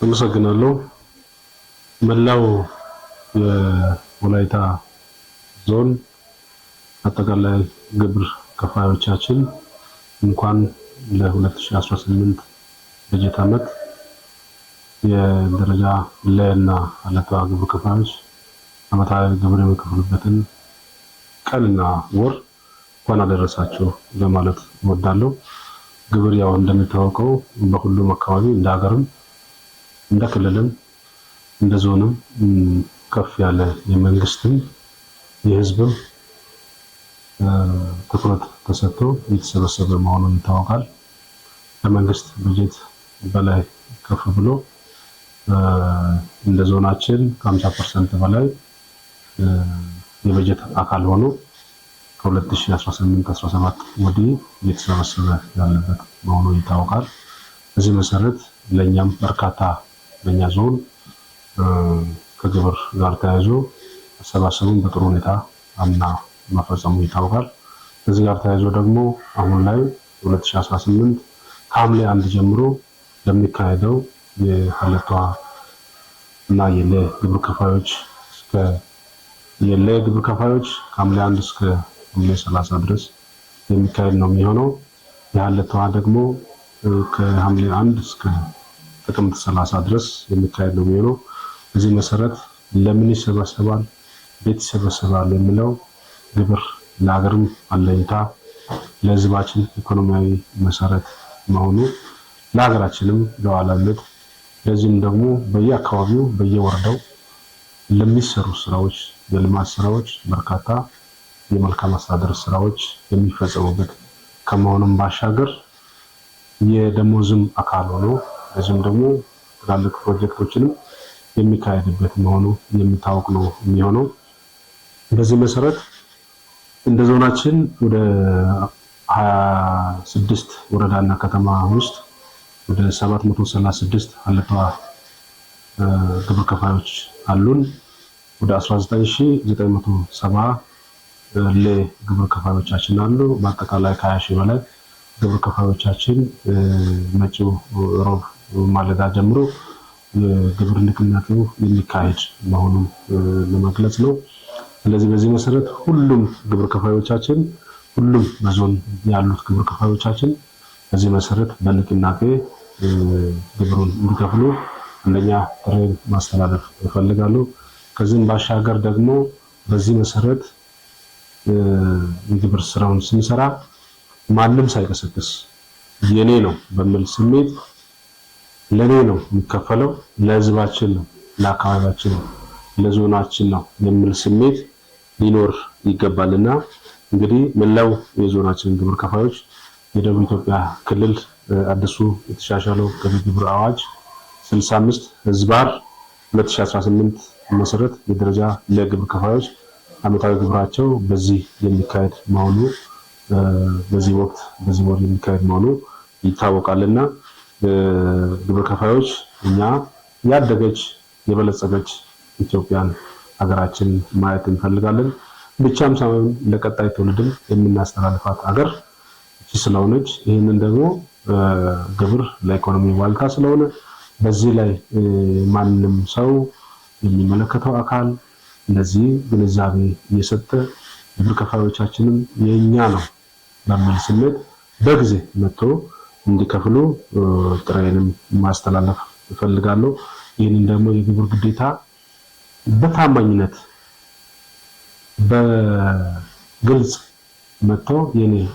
አመሰግናለሁ። መላው የወላይታ ዞን አጠቃላይ ግብር ከፋዮቻችን እንኳን ለ2018 በጀት ዓመት የደረጃ ለና አለታ ግብር ከፋዮች ዓመታዊ ግብር የሚከፍሉበትን ቀንና ወር እንኳን አደረሳችሁ ለማለት እወዳለሁ። ግብር ያው እንደሚታወቀው በሁሉም አካባቢ እንደ ሀገርም እንደ ክልልም እንደ ዞንም ከፍ ያለ የመንግስትም የህዝብም ትኩረት ተሰጥቶ የተሰበሰበ መሆኑን ይታወቃል። ከመንግስት በጀት በላይ ከፍ ብሎ እንደ ዞናችን ከ50% በላይ የበጀት አካል ሆኖ ከ2018-17 ወዲህ እየተሰበሰበ ያለበት መሆኑ ይታወቃል። በዚህ መሰረት ለኛም በርካታ ለኛ ዞን ከግብር ጋር ተያይዞ አሰባሰቡን በጥሩ ሁኔታ አምና መፈጸሙ ይታወቃል። በዚህ ጋር ተያይዞ ደግሞ አሁን ላይ 2018 ከሐምሌ 1 ጀምሮ ለሚካሄደው የሀለቷ እና የለ ግብር ከፋዮች ከሐምሌ 1 እስከ ሐምሌ 30 ድረስ የሚካሄድ ነው የሚሆነው። የሀለቷ ደግሞ ከሐምሌ 1 እስከ ጥቅምት 30 ድረስ የሚካሄድ ነው የሚሆነው። በዚህ መሰረት ለምን ይሰበሰባል፣ ቤት ይሰበሰባል የሚለው ግብር ለሀገርም አለኝታ ለህዝባችን ኢኮኖሚያዊ መሰረት መሆኑ ለሀገራችንም ለዋላነት ለዚህም ደግሞ በየአካባቢው በየወረዳው ለሚሰሩ ስራዎች የልማት ስራዎች በርካታ የመልካም አስተዳደር ስራዎች የሚፈጸሙበት ከመሆኑም ባሻገር የደሞዝም አካል ሆኖ ለዚህም ደግሞ ትላልቅ ፕሮጀክቶችንም የሚካሄድበት መሆኑ የሚታወቅ ነው የሚሆነው። በዚህ መሰረት እንደ ዞናችን ወደ 26 ወረዳና ከተማ ውስጥ ወደ 736 ሀለቷ ግብር ከፋዮች አሉን። ወደ 19970 ለግብር ከፋዮቻችን አሉ። በአጠቃላይ ከ20,000 በላይ ግብር ከፋዮቻችን መጪው ሮብ ማለዳ ጀምሮ የግብር ንቅናቄው የሚካሄድ መሆኑን ለመግለጽ ነው። ስለዚህ በዚህ መሰረት ሁሉም ግብር ከፋዮቻችን ሁሉም በዞን ያሉት ግብር ከፋዮቻችን በዚህ መሰረት በንቅናቄ ግብሩን እንዲከፍሉ አንደኛ ጥሪ ማስተላለፍ እፈልጋለሁ። ከዚህም ባሻገር ደግሞ በዚህ መሰረት የግብር ስራውን ስንሰራ ማንም ሳይቀሰቅስ የኔ ነው በሚል ስሜት ለኔ ነው የሚከፈለው፣ ለህዝባችን ነው፣ ለአካባቢያችን ነው፣ ለዞናችን ነው የሚል ስሜት ሊኖር ይገባልና እንግዲህ መላው የዞናችን ግብር ከፋዮች የደቡብ ኢትዮጵያ ክልል አዲሱ የተሻሻለው ግብር አዋጅ 65/2018 መሰረት የደረጃ ለግብር ከፋዮች ዓመታዊ ግብራቸው በዚህ የሚካሄድ መሆኑ በዚህ ወር የሚካሄድ መሆኑ ይታወቃልና ግብር ከፋዮች እኛ ያደገች የበለጸገች ኢትዮጵያን ሀገራችን ማየት እንፈልጋለን። ብቻም ሳይሆን ለቀጣይ ትውልድም የምናስተላልፋት ሀገር እቺ ስለሆነች ይህንን ደግሞ ግብር ለኢኮኖሚ ዋልታ ስለሆነ በዚህ ላይ ማንም ሰው የሚመለከተው አካል ለዚህ ግንዛቤ እየሰጠ ግብር ከፋዮቻችንም የኛ ነው በሚል ስሜት በጊዜ መጥቶ እንዲከፍሉ ጥሬንም ማስተላለፍ እፈልጋለሁ። ይህንን ደግሞ የግብር ግዴታ በታማኝነት በግልጽ መጥቶ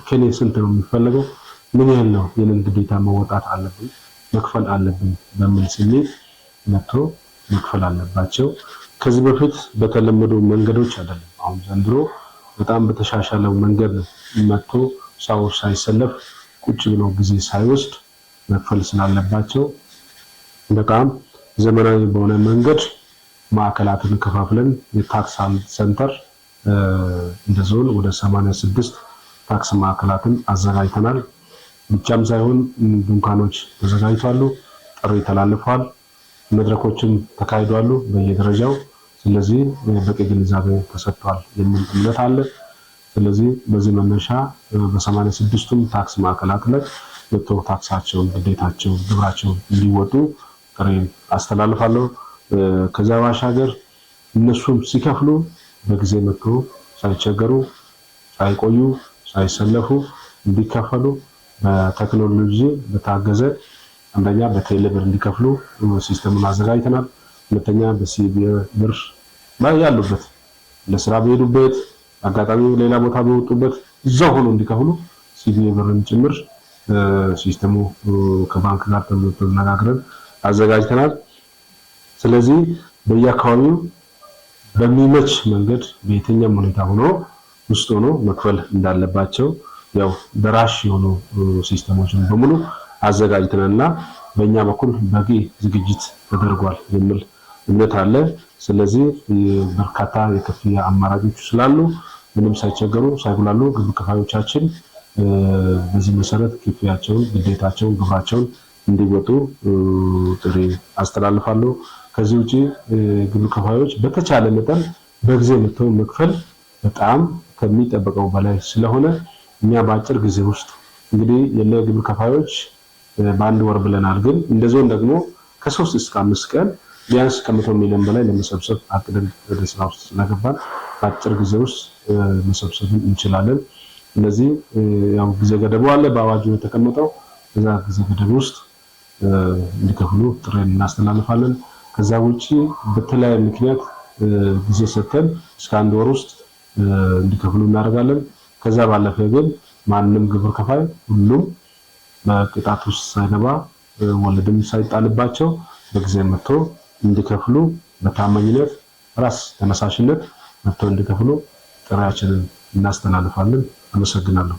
ከኔ ስንት ነው የሚፈልገው፣ ምን ያህል ነው የኔን ግዴታ መወጣት አለብኝ መክፈል አለብኝ በሚል ስሜት መጥቶ መክፈል አለባቸው። ከዚህ በፊት በተለመዱ መንገዶች አይደለም። አሁን ዘንድሮ በጣም በተሻሻለው መንገድ መጥቶ ሰው ሳይሰለፍ ቁጭ ብሎ ጊዜ ሳይወስድ መክፈል ስላለባቸው በጣም ዘመናዊ በሆነ መንገድ ማዕከላትን ከፋፍለን የታክስ ሴንተር እንደ ዞን ወደ 86 ታክስ ማዕከላትን አዘጋጅተናል። ብቻም ሳይሆን ድንኳኖች ተዘጋጅተዋል፣ ጥሪ ተላልፈዋል፣ መድረኮችም ተካሂደዋል በየደረጃው። ስለዚህ በቂ ግንዛቤ ተሰጥቷል የሚል እምነት አለ። ስለዚህ በዚህ መነሻ በ86ቱም ታክስ ማዕከላት ላይ ወጥተው ታክሳቸውን ግዴታቸውን ግብራቸውን እንዲወጡ ጥሬን አስተላልፋለሁ። ከዛ ባሻገር እነሱም ሲከፍሉ በጊዜ መጥቶ ሳይቸገሩ ሳይቆዩ ሳይሰለፉ እንዲከፈሉ በቴክኖሎጂ በታገዘ አንደኛ በቴሌብር እንዲከፍሉ ሲስተሙን አዘጋጅተናል። ሁለተኛ በሲቢኢ ብር ላይ ያሉበት ለስራ በሄዱበት አጋጣሚ ሌላ ቦታ በወጡበት እዛው ሆኖ እንዲከፍሉ ሲቢኢ ብርን ጭምር ሲስተሙ ከባንክ ጋር ተነጋግረን አዘጋጅተናል። ስለዚህ በየአካባቢው በሚመች መንገድ በየትኛውም ሁኔታ ሆኖ ውስጥ ሆኖ መክፈል እንዳለባቸው ያው ደራሽ የሆኑ ሲስተሞችን በሙሉ አዘጋጅተናልና በእኛ በኩል በቂ ዝግጅት ተደርጓል የሚል እምነት አለ። ስለዚህ በርካታ የክፍያ አማራጮች ስላሉ ምንም ሳይቸገሩ ሳይጉላሉ ግብር ከፋዮቻችን በዚህ መሰረት ክፍያቸውን፣ ግዴታቸውን፣ ግብራቸውን እንዲወጡ ጥሪ አስተላልፋለሁ። ከዚህ ውጪ ግብር ከፋዮች በተቻለ መጠን በጊዜ መጥተው መክፈል በጣም ከሚጠበቀው በላይ ስለሆነ እኛ በአጭር ጊዜ ውስጥ እንግዲህ የግብር ከፋዮች በአንድ ወር ብለናል፣ ግን እንደዞን ደግሞ ከ3 እስከ 5 ቀን ቢያንስ ከ100 ሚሊዮን በላይ ለመሰብሰብ አቅደን ወደ ስራ ውስጥ ስለገባን በአጭር ጊዜ ውስጥ መሰብሰብ እንችላለን። ስለዚህ ያው ጊዜ ገደቡ አለ በአዋጁ የተቀመጠው፣ በዛ ጊዜ ገደብ ውስጥ እንዲከፍሉ ጥሪ እናስተላልፋለን። ከዛ ውጪ በተለያየ ምክንያት ጊዜ ሰጥተን እስከ 1 ወር ውስጥ እንዲከፍሉ እናደርጋለን። ከዛ ባለፈ ግን ማንንም ግብር ከፋይ ሁሉም በቅጣት ውስጥ ሳይገባ ወለድም ሳይጣልባቸው በጊዜ መጥቶ እንዲከፍሉ በታማኝነት ራስ ተነሳሽነት መጥቶ እንዲከፍሉ ጥሪያችንን እናስተላልፋለን። አመሰግናለሁ።